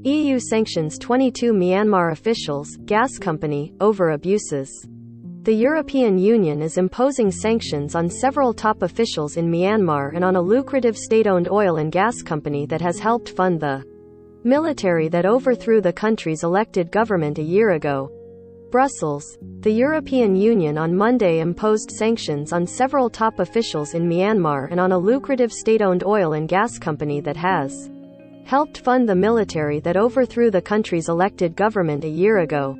EU sanctions 22 Myanmar officials, gas company, over abuses. The European Union is imposing sanctions on several top officials in Myanmar and on a lucrative state-owned oil and gas company that has helped fund the military that overthrew the country's elected government a year ago. Brussels. The European Union on Monday imposed sanctions on several top officials in Myanmar and on a lucrative state-owned oil and gas company that has helped fund the military that overthrew the country's elected government a year ago.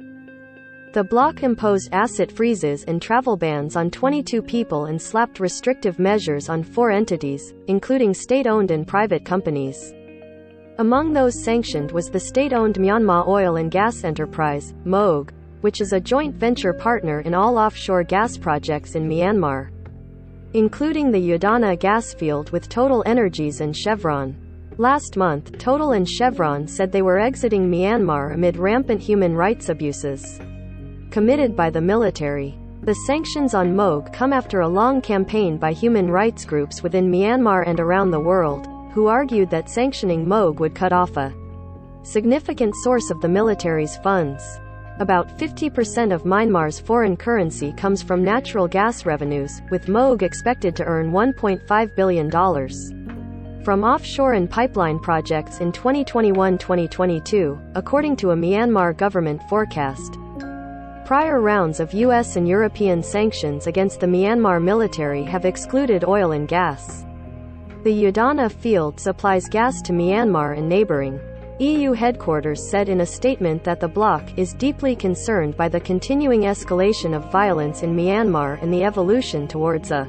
The bloc imposed asset freezes and travel bans on 22 people and slapped restrictive measures on 4 entities, including state-owned and private companies. Among those sanctioned was the state-owned Myanmar Oil and Gas Enterprise, MOG, which is a joint venture partner in all offshore gas projects in Myanmar, including the Udana gas field with Total Energies and Chevron. Last month, Total and Chevron said they were exiting Myanmar amid rampant human rights abuses committed by the military. The sanctions on MOG come after a long campaign by human rights groups within Myanmar and around the world, who argued that sanctioning MOG would cut off a significant source of the military's funds. About 50% of Myanmar's foreign currency comes from natural gas revenues, with MOG expected to earn $1.5 billion from offshore and pipeline projects in 2021-2022, according to a Myanmar government forecast. Prior rounds of US and European sanctions against the Myanmar military have excluded oil and gas. The Udana field supplies gas to Myanmar and neighboring EU headquarters said in a statement that the bloc is deeply concerned by the continuing escalation of violence in Myanmar and the evolution towards a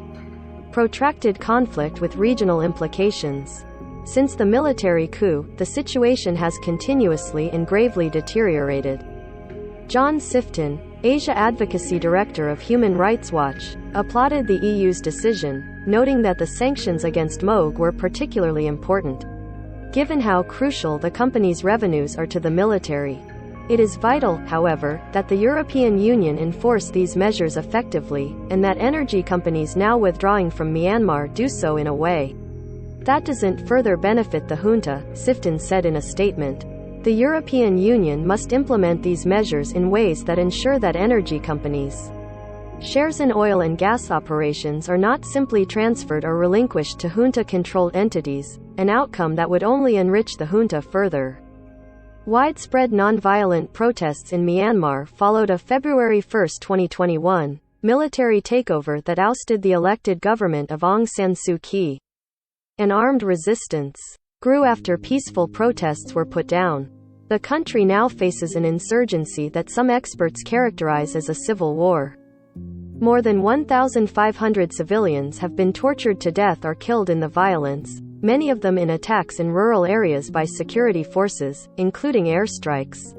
protracted conflict with regional implications. Since the military coup, the situation has continuously and gravely deteriorated. John Sifton, Asia Advocacy Director of Human Rights Watch, applauded the EU's decision, noting that the sanctions against MOG were particularly important, given how crucial the company's revenues are to the military. It is vital, however, that the European Union enforce these measures effectively, and that energy companies now withdrawing from Myanmar do so in a way that doesn't further benefit the junta, Sifton said in a statement. The European Union must implement these measures in ways that ensure that energy companies' shares in oil and gas operations are not simply transferred or relinquished to junta-controlled entities, an outcome that would only enrich the junta further. Widespread non-violent protests in Myanmar followed a February 1, 2021, military takeover that ousted the elected government of Aung San Suu Kyi. An armed resistance grew after peaceful protests were put down. The country now faces an insurgency that some experts characterize as a civil war. More than 1,500 civilians have been tortured to death or killed in the violence, many of them in attacks in rural areas by security forces, including airstrikes.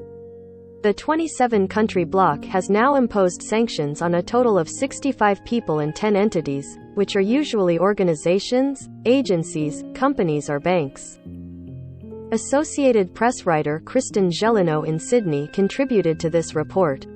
The 27-country bloc has now imposed sanctions on a total of 65 people and 10 entities, which are usually organizations, agencies, companies or banks. Associated Press writer Kristen Gelino in Sydney contributed to this report.